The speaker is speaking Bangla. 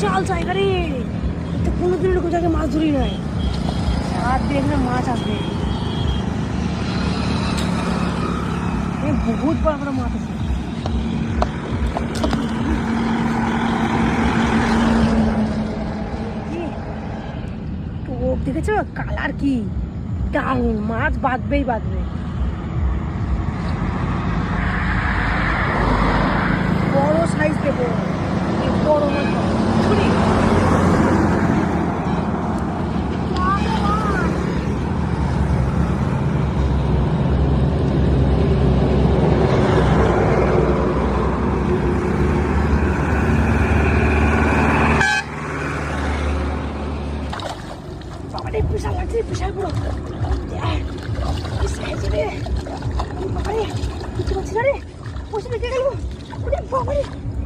বিশাল জায়গা রে, তো কোনোদিন এরকম জায়গায় মাছ ধরি নাই। আর দেখলে মাছ আসবে, বহুত বড় বড় মাছ আছে। টোপ দেখেছো, কালার কি দারুণ, মাছ বাঁধবেই বাঁধবে।